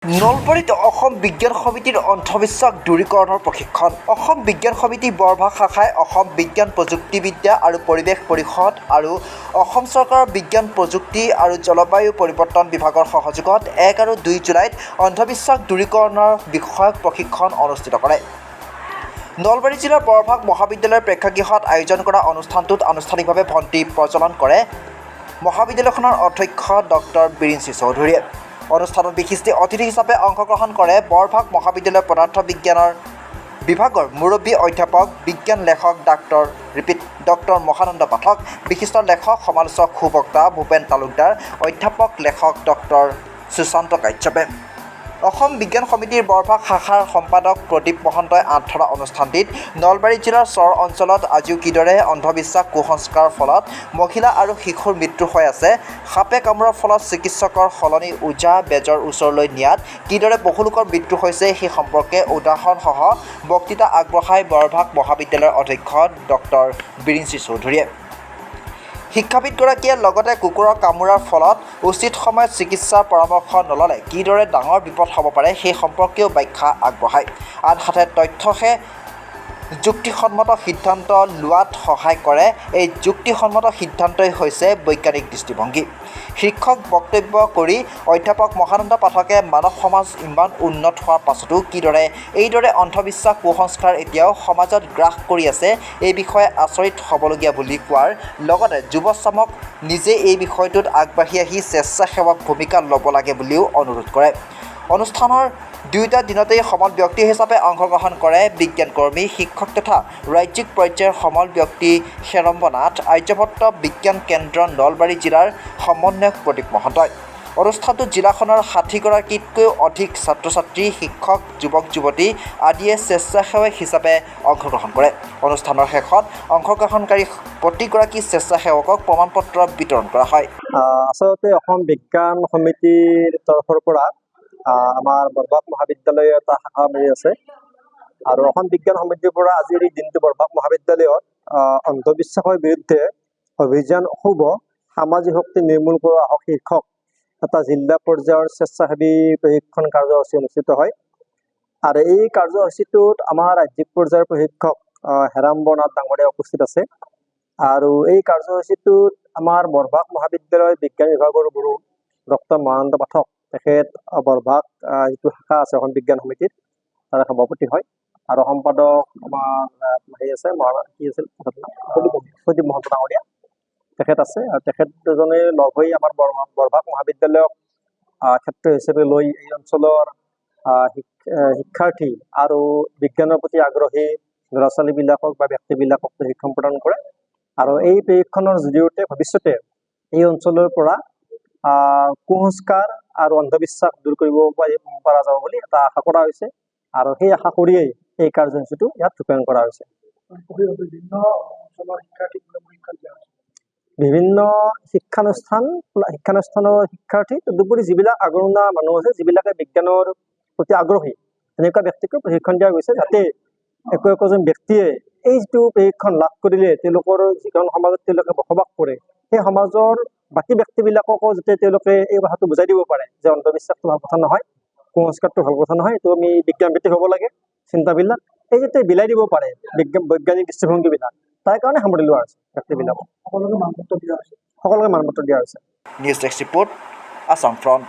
নলবাৰীত অসম বিজ্ঞান সমিতিৰ অন্ধবিশ্বাস দূৰীকৰণৰ প্ৰশিক্ষণ। অসম বিজ্ঞান সমিতি বৰভাগ শাখাই অসম বিজ্ঞান প্ৰযুক্তিবিদ্যা আৰু পৰিৱেশ পৰিষদ আৰু অসম চৰকাৰৰ বিজ্ঞান প্ৰযুক্তি আৰু জলবায়ু পৰিৱৰ্তন বিভাগৰ সহযোগত 1 আৰু 2 জুলাইত অন্ধবিশ্বাস দূৰীকৰণৰ বিষয়ক প্ৰশিক্ষণ অনুষ্ঠিত কৰে। নলবাৰী জিলাৰ বৰভাগ মহাবিদ্যালয়ৰ প্ৰেক্ষাগৃহত আয়োজন কৰা অনুষ্ঠানটোত আনুষ্ঠানিকভাৱে বন্তি প্ৰজ্বলন কৰে মহাবিদ্যালয়খনৰ অধ্যক্ষ ডক্টৰ বিৰিঞ্চি চৌধুৰীয়ে। অনুষ্ঠানত বিশিষ্ট অতিথি হিচাপে অংশগ্ৰহণ কৰে বৰভাগ মহাবিদ্যালয়ৰ পদাৰ্থ বিজ্ঞানৰ বিভাগৰ মুৰব্বী অধ্যাপক বিজ্ঞান লেখক ডক্টৰ মহানন্দ পাঠক, বিশিষ্ট লেখক সমালোচক সুবক্তা ভূপেন তালুকদাৰ, অধ্যাপক লেখক ডক্টৰ সুশান্ত কাশ্যপে। অসম বিজ্ঞান সমিতিৰ বৰভাগ শাখাৰ সম্পাদক প্ৰদীপ মহন্তই আঁতৰা অনুষ্ঠানটিত নলবাৰী জিলাৰ চৰ অঞ্চলত আজিও কিদৰে অন্ধবিশ্বাস কুসংস্কাৰৰ ফলত মহিলা আৰু শিশুৰ মৃত্যু হৈ আছে, সাপে কামোৰাৰ ফলত চিকিৎসকৰ সলনি ওজা বেজৰ ওচৰলৈ নিয়াত কিদৰে বহু লোকৰ মৃত্যু হৈছে সেই সম্পৰ্কে উদাহৰণসহ বক্তৃতা আগবঢ়ায় বৰভাগ মহাবিদ্যালয়ৰ অধ্যক্ষ ডক্টৰ বিৰিঞ্চি চৌধুৰীয়ে। শিক্ষাবিদগৰাকীয়ে লগতে কুকুৰৰ কামোৰাৰ ফলত উচিত সময়ত চিকিৎসাৰ পৰামৰ্শ নল'লে কিদৰে ডাঙৰ বিপদ হ'ব পাৰে সেই সম্পৰ্কেও ব্যাখ্যা আগবঢ়ায়। আনহাতে তথ্যহে যুক্তিসন্মত সিদ্ধান্ত লোৱাত সহায় কৰে। এই যুক্তিসন্মত সিদ্ধান্তই হৈছে বৈজ্ঞানিক দৃষ্টিভংগী। শীৰ্ষক বক্তব্য কৰি অধ্যাপক মহানন্দ পাঠকে মানৱ সমাজ ইমান উন্নত হোৱাৰ পাছতো কিদৰে এইদৰে অন্ধবিশ্বাস কুসংস্কাৰ এতিয়াও সমাজত গ্ৰাস কৰি আছে এই বিষয়ে আচৰিত হ'বলগীয়া বুলি কোৱাৰ লগতে যুৱচামক নিজে এই বিষয়টোত আগবাঢ়ি আহি স্বেচ্ছাসেৱক ভূমিকা ল'ব লাগে বুলিও অনুৰোধ কৰে। অনুষ্ঠানৰ দুয়োটা দিনতেই সমল ব্যক্তি হিচাপে অংশগ্ৰহণ কৰে বিজ্ঞান কৰ্মী, শিক্ষক তথা ৰাজ্যিক পৰ্যায়ৰ সমল ব্যক্তি হেৰম্বনাথ, আৰ্যভট্ট বিজ্ঞান কেন্দ্ৰ নলবাৰী জিলাৰ সমন্বয়ক প্ৰদীপ মহন্তই। অনুষ্ঠানটোত জিলাখনৰ 60গৰাকীতকৈও অধিক ছাত্ৰ-ছাত্ৰী, শিক্ষক, যুৱক-যুৱতী আদিয়ে স্বেচ্ছাসেৱক হিচাপে অংশগ্ৰহণ কৰে। অনুষ্ঠানৰ শেষত অংশগ্ৰহণকাৰী প্ৰতিগৰাকী স্বেচ্ছাসেৱকক প্ৰমাণপত্ৰ বিতৰণ কৰা হয়। আচলতে অসম বিজ্ঞান সমিতিৰ তৰফৰ পৰা আমাৰ বৰভাগ মহাবিদ্যালয়ৰ এটা শাখা মেলি আছে আৰু অসম বিজ্ঞান সমিতিৰ পৰা আজিৰ এই দিনটো বৰভাগ মহাবিদ্যালয়ত অন্ধবিশ্বাসৰ বিৰুদ্ধে অভিযান শুভ সামাজিক শক্তি নিৰ্মূল কৰা হওক শীৰ্ষক এটা জিলা পৰ্যায়ৰ স্বেচ্ছাসেৱী প্ৰশিক্ষণ কাৰ্যসূচী অনুষ্ঠিত হয়। আৰু এই কাৰ্যসূচীটোত আমাৰ ৰাজ্যিক পৰ্যায়ৰ প্ৰশিক্ষক হেৰম্বনাথ ডাঙৰীয়া উপস্থিত আছে। আৰু এই কাৰ্যসূচীটোত আমাৰ বৰভাগ মহাবিদ্যালয়ৰ বিজ্ঞান বিভাগৰ গুৰু ডক্টৰ মহানন্দ পাঠক, তেখেত বৰভাগ যিটো শাখা আছে অসম বিজ্ঞান সমিতিত তাৰে সভাপতি হয় আৰু সম্পাদক আমাৰ প্ৰদীপ মহন্ত ডাঙৰীয়া তেখেত আছে। আৰু তেখেত দুজনে লগ হৈ আমাৰ বৰভাগ মহাবিদ্যালয়ক ক্ষেত্ৰ হিচাপে লৈ এই অঞ্চলৰ শিক্ষাৰ্থী আৰু বিজ্ঞানৰ প্ৰতি আগ্ৰহী ল'ৰা ছোৱালীবিলাকক বা ব্যক্তিবিলাকক প্ৰশিক্ষণ প্ৰদান কৰে। আৰু এই প্ৰশিক্ষণৰ জৰিয়তে ভৱিষ্যতে এই অঞ্চলৰ পৰা কুসংস্কাৰ আৰু অন্ধবিশ্বাস দূৰ কৰিব পৰা যাব বুলি এটা আশা কৰা হৈছে আৰু সেই আশা কৰিয়েই এই কাৰ্যসূচীটো ইয়াত ৰূপায়ণ কৰা হৈছে। বিভিন্ন শিক্ষানুষ্ঠানৰ শিক্ষাৰ্থী, তদুপৰি যিবিলাক আগৰণুৱা মানুহ আছে যিবিলাকে বিজ্ঞানৰ প্ৰতি আগ্ৰহী তেনেকুৱা ব্যক্তিকো প্ৰশিক্ষণ দিয়া গৈছে, যাতে একোজন ব্যক্তিয়ে এই যিটো প্ৰশিক্ষণ লাভ কৰিলে তেওঁলোকৰ যিখন সমাজত তেওঁলোকে বসবাস কৰে সেই সমাজৰ বাকী ব্যক্তিবিলাককো যাতে তেওঁলোকে এই কথাটো বুজাই দিব পাৰে যে অন্ধবিশ্বাসটো ভাল কথা নহয়, কুসংস্কাৰটো ভাল কথা নহয়, এইটো আমি বিজ্ঞানভিত্তিক হ'ব লাগে চিন্তাবিলাক, এই যাতে বিলাই দিব পাৰে বৈজ্ঞানিক দৃষ্টিভংগীবিলাক, তাৰ কাৰণে সামৰি লোৱা হৈছে ব্যক্তিবিলাকক। সকলোকে মানপত্ৰ দিয়া হৈছে। News desk report, Assam front.